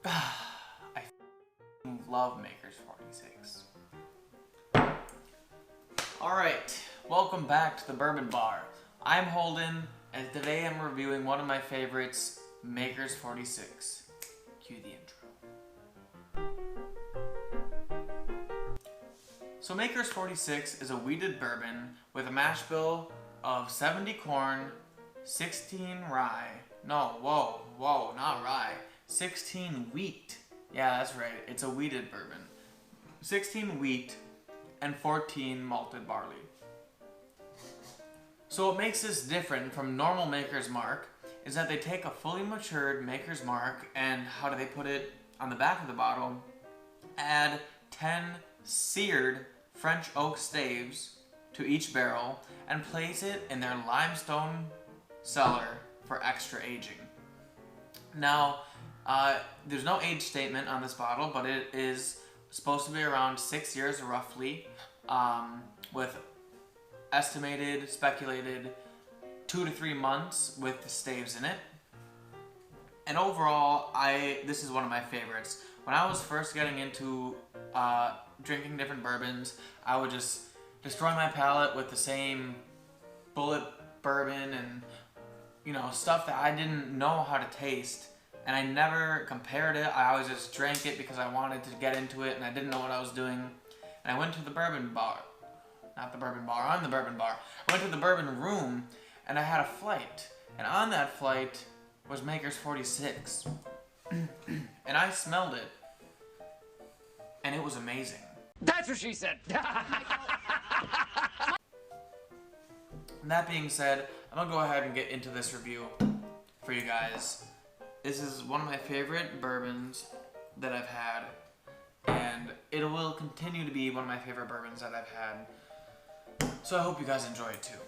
I love Maker's 46. Alright, welcome back to the Bourbon Bar. I'm Holden, and today I'm reviewing one of my favorites, Maker's 46. Cue the intro. So Maker's 46 is a wheated bourbon with a mash bill of 70 corn, 16 rye. No, whoa, not rye. 16 wheat. Yeah, that's right. It's a wheated bourbon. 16 wheat and 14 malted barley. So what makes this different from normal Maker's Mark is that they take a fully matured Maker's Mark and, how do they put it on the back of the bottle, add 10 seared French oak staves to each barrel and place it in their limestone cellar for extra aging. Now, there's no age statement on this bottle, but it is supposed to be around 6 years roughly, with estimated, speculated 2 to 3 months with the staves in it. And overall, this is one of my favorites. When I was first getting into drinking different bourbons, I would just destroy my palate with the same bullet bourbon and, you know, stuff that I didn't know how to taste. And I never compared it. I always just drank it because I wanted to get into it and I didn't know what I was doing. And I went to the bourbon bar. Not the bourbon bar, I'm the bourbon bar. I went to the bourbon room and I had a flight. And on that flight was Maker's 46. And I smelled it. And it was amazing. That's what she said. That being said, I'm gonna go ahead and get into this review for you guys. This is one of my favorite bourbons that I've had, and it will continue to be one of my favorite bourbons that I've had. So I hope you guys enjoy it too.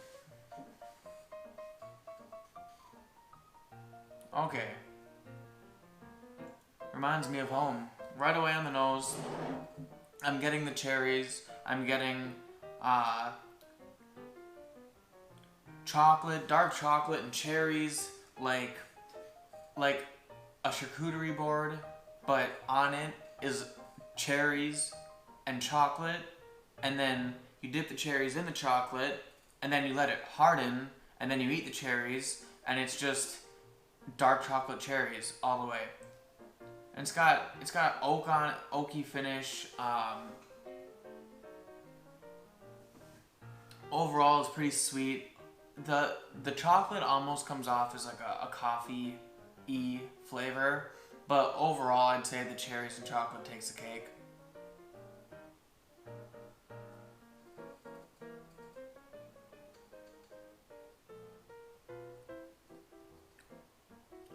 Okay. Reminds me of home. Right away on the nose, I'm getting the cherries, I'm getting chocolate, dark chocolate and cherries, like a charcuterie board, but on it is cherries and chocolate, and then you dip the cherries in the chocolate, and then you let it harden, and then you eat the cherries, and it's just dark chocolate cherries all the way. And it's got oak on it, oaky finish. Overall, it's pretty sweet. The chocolate almost comes off as like a coffee-y flavor, but overall, I'd say the cherries and chocolate takes the cake.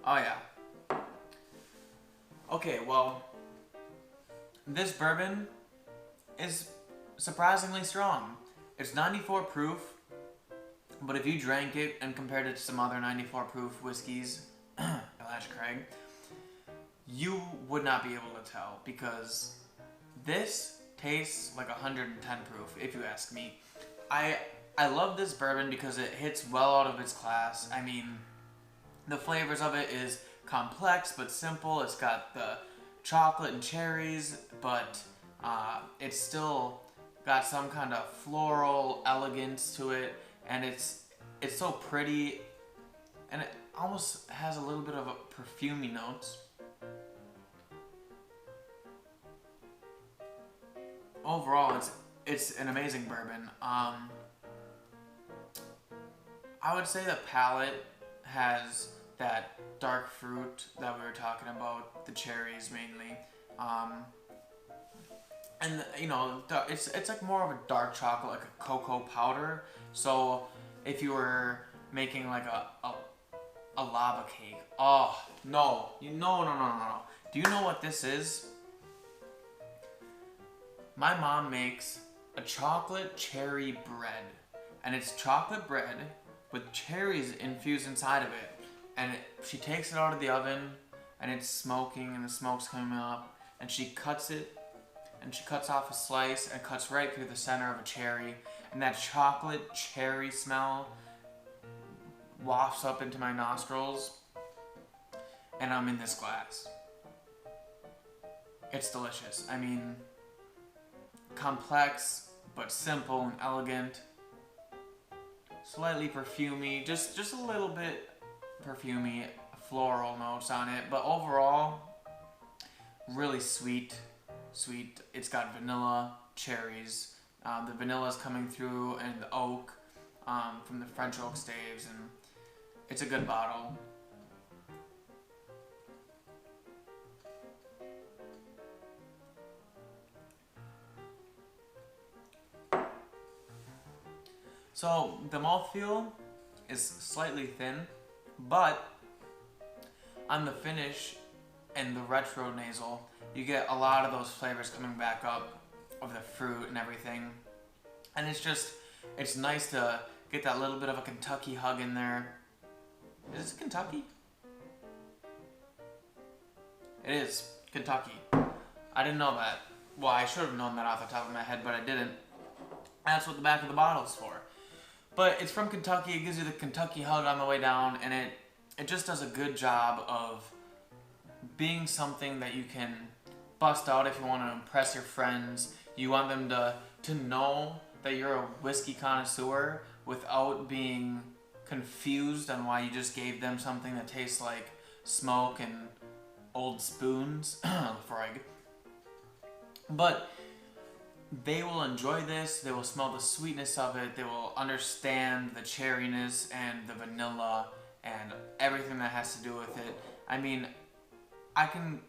Oh yeah. Okay, well, this bourbon is surprisingly strong. It's 94 proof, but if you drank it and compared it to some other 94 proof whiskeys, Craig, you would not be able to tell, because this tastes like 110 proof, if you ask me. I love this bourbon because it hits well out of its class. I mean, the flavors of it is complex but simple. It's got the chocolate and cherries, but it's still got some kind of floral elegance to it, and it's so pretty, and it almost has a little bit of a perfumey notes. Overall, it's an amazing bourbon. I would say the palate has that dark fruit that we were talking about, the cherries mainly, and you know, it's like more of a dark chocolate, like a cocoa powder. So if you were making like a lava cake, oh no, no. Do you know what this is? My mom makes a chocolate cherry bread, and it's chocolate bread with cherries infused inside of it. And she takes it out of the oven, and it's smoking, and the smoke's coming up, and she cuts it, and she cuts off a slice and cuts right through the center of a cherry, and that chocolate cherry smell wafts up into my nostrils, and I'm in this glass. it's delicious. I mean, complex, but simple and elegant. Slightly perfumey, just a little bit perfumey, floral notes on it, but overall, really sweet. It's got vanilla, cherries. The vanilla is coming through, and the oak from the French oak staves, and it's a good bottle. So the mouthfeel is slightly thin, but on the finish and the retro nasal, you get a lot of those flavors coming back up of the fruit and everything. And it's nice to get that little bit of a Kentucky hug in there. Is this Kentucky? It is Kentucky. I didn't know that. Well, I should have known that off the top of my head, but I didn't. That's what the back of the bottle is for. But it's from Kentucky. It gives you the Kentucky hug on the way down, and it just does a good job of being something that you can bust out if you want to impress your friends. You want them to know that you're a whiskey connoisseur without being confused on why you just gave them something that tastes like smoke and old spoons. Frag. But they will enjoy this, they will smell the sweetness of it, they will understand the cherryness and the vanilla and everything that has to do with it. I mean, I can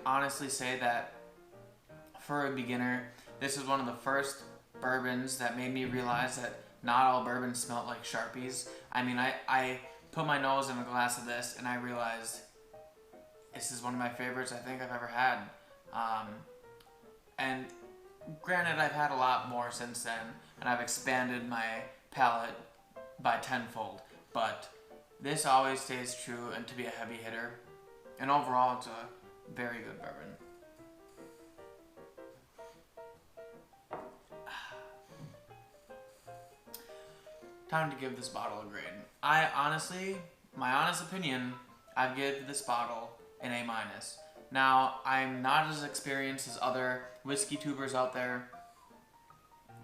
honestly say that for a beginner, this is one of the first bourbons that made me realize that not all bourbons smell like Sharpies. I mean, I put my nose in a glass of this and I realized this is one of my favorites I think I've ever had. And granted, I've had a lot more since then, and I've expanded my palate by tenfold, but this always stays true and to be a heavy hitter. And overall, it's a very good bourbon. Time to give this bottle a grade. My honest opinion, I'd give this bottle an A-. Now, I'm not as experienced as other whiskey tubers out there.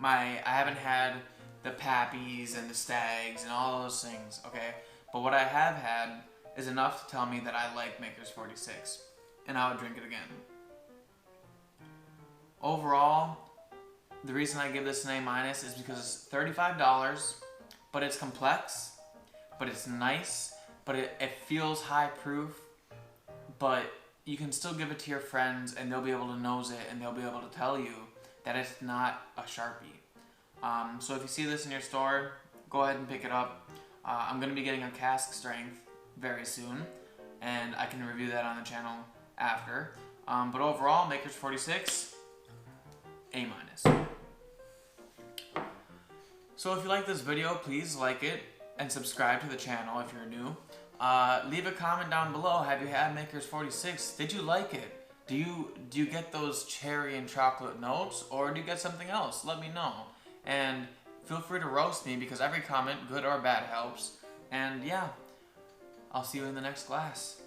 I haven't had the Pappies and the Stags and all those things, okay? But what I have had is enough to tell me that I like Maker's 46, and I would drink it again. Overall, the reason I give this an A- is because it's $35, but it's complex, but it's nice, but it feels high proof, but you can still give it to your friends and they'll be able to nose it and they'll be able to tell you that it's not a Sharpie. So if you see this in your store, go ahead and pick it up. I'm going to be getting a cask strength very soon, and I can review that on the channel after. But overall, Maker's 46, A-. So if you like this video, please like it and subscribe to the channel if you're new. Leave a comment down below. Have you had Maker's 46? Did you like it? Do you get those cherry and chocolate notes, or do you get something else? Let me know. And feel free to roast me, because every comment, good or bad, helps. And yeah, I'll see you in the next glass.